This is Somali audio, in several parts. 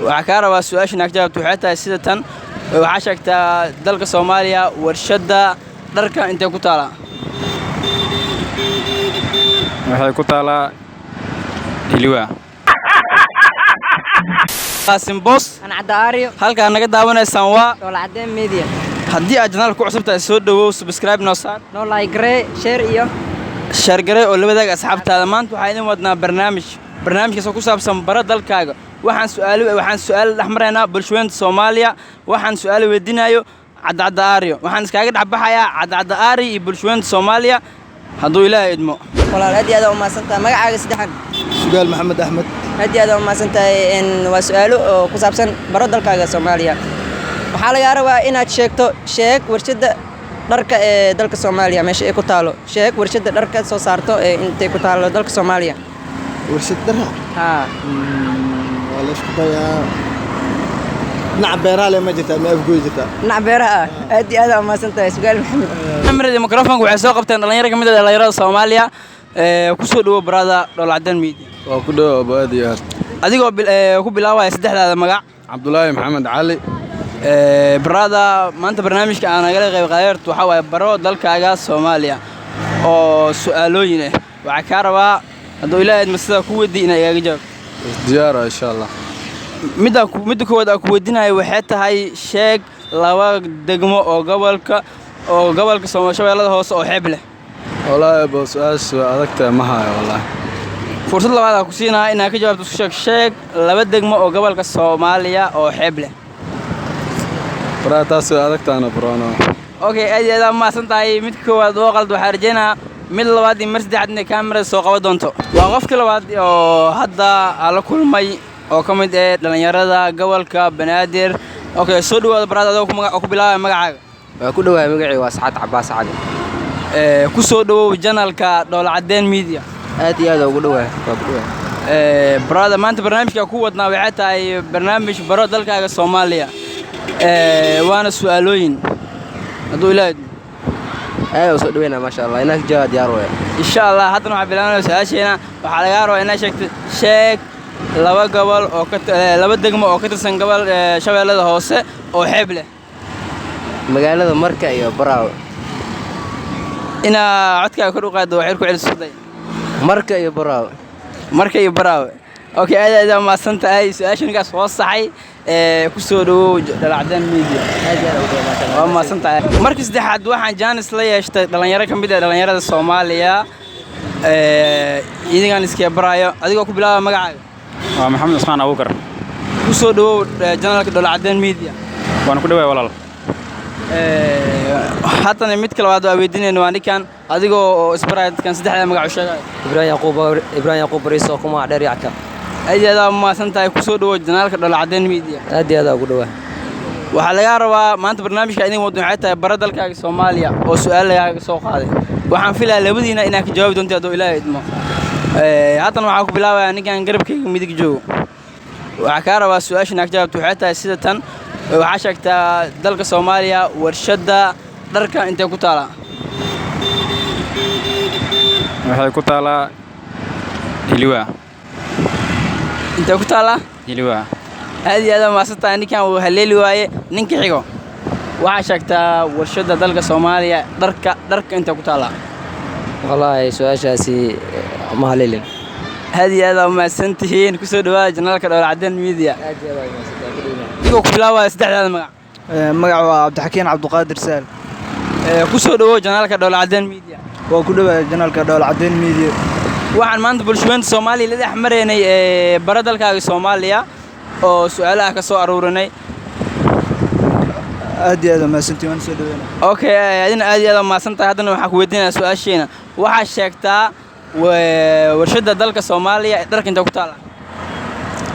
waxaa kaa rabaa su-aasha inaad ka jawaabto waxay tahay sida tan waxaa sheegtaa dalka Soomaaliya warshadda dharka intee ku taalaa waxay ku taalaa Hilwa Qaasim Boos أنا عداريو halka naga daawanaysaan waa ولا عدين ميديا haddii aad channel ku cusub tahay soo dhawow subscribe noo saar نو لايك ري شير إيو share garee oo la wadaaga asxaabtaada maanta waxaan idin wadnaa barnaamijkaas oo ku saabsan bara dalkaaga waxaan su'aalo dhaxmaraynaa bulshooyinka Soomaaliya waxaan su'aalo weydiinayo cadcada aariyo waxaan iskaga dhaxbaxayaa cadcada aari iyo bulshooyinka Soomaaliya hadduu Ilaahay idmo والله هدي هذا وما سنتا ما قاعد سدحن سؤال محمد أحمد هدي هذا وما سنتا إن وسؤاله كسبسن برد الكاغا سوماليا waxaa laga rabaa inaad sheegto sheeg warshada dharka ee dalka Soomaaliya meesha ay ku taalo sheeg warshada dharka soo saarto ee intee ku taalo dalka Soomaaliya ورشة درها ha ولا إيش كده نعم بيرها لما جت ما أبغى جت nacbeeraha hadi hada wama santa su'aal maxamed kamarada mikrofoonka waxay soo qabteen dhalinyaro kamid ah dhalinyarada Soomaaliya ku soo dhawo barada Dhowlcadan Media waa ku dhaw baadiyaad adigoo ku bilaabaya saddexdaada magac Cabdullaahi Maxamed Cali barada maanta barnaamijka aan naga qayb qaadanayno waxa waaye baro dalkaaga Soomaaliya oo su'aalooyin ah waxa ka rabaa hadduu Ilaahay mas'ala ku weydiin inay iga jawaab diyaara insha Allah midda koowaad aan ku weydiinayo waxay tahay sheeg laba degmo oo gobolka Shabeellada Hoose oo xeeb leh wallaahi boos adagta ma hayo wallaahi fursad labaad aan ku siinaa inaad ka jawaabto sheeg laba degmo oo gobolka Soomaaliya oo xeeb leh barataas adagtaana barano okay aad ma santahay mid koowaad oo qalad waxa rajeynaa mid labaad iyo mar saddexaad in kaamira soo qaban doonto waa qofkii labaad oo hadda la kulmay oo ka mid ah dhalinyarada gobolka Banaadir okay soo dhawaada barada adoo ku bilaabay magacaaga waa ku dhawaay magacii waa Saxad Cabaas Cali ku soo dhawow channelka Dhowlcadan Media aad iyo aad ugu dhawaay waa ku dhawaay barada maanta barnaamijka ku wadnaa waxay tahay barnaamij baro dalkaaga Soomaaliya waana su'aalooyin hadduu Ilaahay aad soo dhaweynaa ma sha Allah inaad jawaab diyaar weey insha Allah haddana waxaan bilaabnaa su'aasheena waxaa laga rabaa inaad sheegto sheeg laba degmo oo ka tirsan gobol Shabeellada Hoose oo xeeb leh magaalada Marka iyo Baraawe ina codkaaga kor u qaado waxay ku celisay Marka iyo Baraawe okay aad ma santahay su'aashankaas soo saxay ku soo dhawow Dhowlcadan Media waa ma santahay markii saddexaad waxaan jaanis la yeeshtay dhalinyaro ka mid ah dhalinyarada Soomaaliya idigan iska baraayo adigoo ku bilaabay magacaaga waa Maxamed Usmaan Abuukar ku soo dhawow channelka Dhowlcadan Media waan ku dhawaay walaal haddana mid kale waad weydiinayno waa ninkan adigoo isbaraay dadkan saddexda magac u sheegay Ibrahim Yaqub Bariso kuma dheer yacka aad ma santahay ku soo dhawow channelka Dhowlcadan Media aad iyo aad ugu dhawaay waxaa laga rabaa maanta barnaamijka idin wadno waxay tahay bara dalkaaga Soomaaliya oo su'aal laga soo qaaday waxaan filayaa labadiina inaad ka jawaabi doonto hadduu Ilaahay idmo haddana waxaan ku bilaabayaa ninkan garabkayga midig joogo waxaa ka rabaa su'aasha inaad ka jawaabto waxay tahay sida tan waxaa sheegtaa dalka Soomaaliya warshadda dharka intee ku taalaa waxay ku taalaa Hilwa intee ku taalaa Hilwa aad ma santahay ninkan uu haleeli waaye ninka xigo waxaa sheegtaa warshadda dalka Soomaaliya dharka intee ku taalaa wallaahi su'aashaasi ma haleelin aad ma santihiin ku soo dhawaada channelka Dhowlcadan Media adigoo ku bilaabaya saddexdaada magac magac waa Cabdixakiin Cabduqaadir Saal ku soo dhawow channelka Dhowlcadan Media waa ku dhawaay channelka Dhowlcadan Media waxaan maanta bulshooyinka Soomaaliya la dhex mareynay bara dalkaaga Soomaaliya oo su'aalaha ka soo aruurinay aad iyo aad ma santiin waan soo dhaweynaa okay adina aad ma santahay haddana waxaan ku weydiinayaa su'aasheena waxaa sheegtaa warshadda dalka Soomaaliya dharka inta ku taala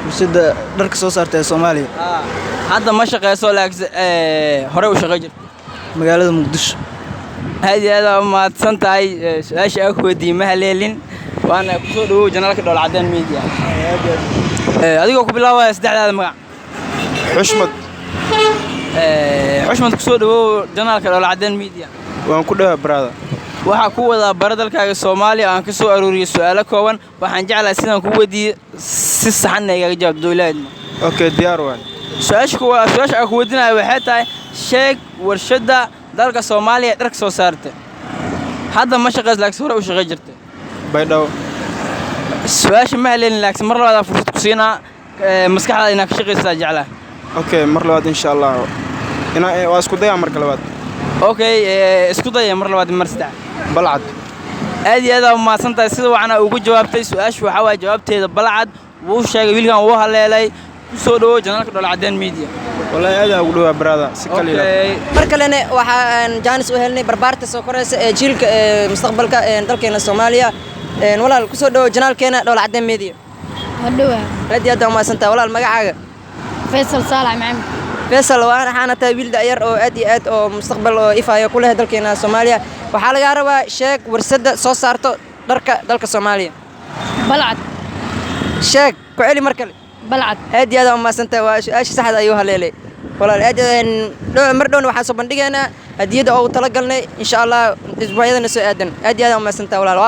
warshadda dharka soo saartay Soomaaliya hadda ma shaqeyso laakiin hore u shaqeey jirtay magaalada Muqdisho aad ma santahay su'aasha aan ku weydiiyay ma haleelin waana ku soo dhawow channelka Dhowlcadan Media adigoo ku bilaabaya saddexdaada magac xushmad ku soo dhawow channelka Dhowlcadan Media waan ku dhawaay barada waxaa ku wada bara dalkaaga Soomaaliya aan ka soo aruuriyay su'aalo kooban waxaan jeclahay sidaan ku weydiiyay si saxan ah iga jawaab Ilaahay okay diyaar waay su-aasha aan ku weydiinayo waxay tahay sheeg warshadda dalka Soomaaliya ee dharka soo saarta hadda ma shaqeys laakiin hore u shaqeey jirtay baydhabo su-aasha ma helin laakiin mar labaad fursad ku siinaa maskaxda inaad ka shaqeysaa jeclaa okay mar labaad insha Allah waa isku dayaa marka labaad okay isku daya mar labaad mar saddex balcad aad iyo aad mahadsan tahay sida waxana ugu jawaabtay su-aashu waxa waay jawaabteeda balcad wuu sheegay wiilkan wuu haleelay ku soo dhawo janaalka Dhoola Cadeen Media wallahi aad ugu dhawaa brada si kaliya mar kalena waxaan jaanis u helnay barbaarta soo koraysa ee jiilka mustaqbalka dalkeena Soomaaliya walaal ku soo dhawo janaalkeena Dhoola Cadeen Media hadhowa aad iyo aad mahadsan tahay walaal magacaaga Faisal Saalax Maxamed Faisal waan waxaan tahay wiil da'yar oo aad iyo aad oo mustaqbal oo ifaayo ku leh dalkeena Soomaaliya waxa laga rabaa sheeg warshada soo saarto dharka dalka Soomaaliya balcad sheeg ku celi mar kale balcad aad iyo aad mahadsan tahay waa su'aasha saxda ayuu haleelay walaal aad mar dhown waxaan soo bandhigaynaa hadiyada oo tala galnay insha Allah isbuucyadana soo aadan aad iyo aad mahadsan tahay walaal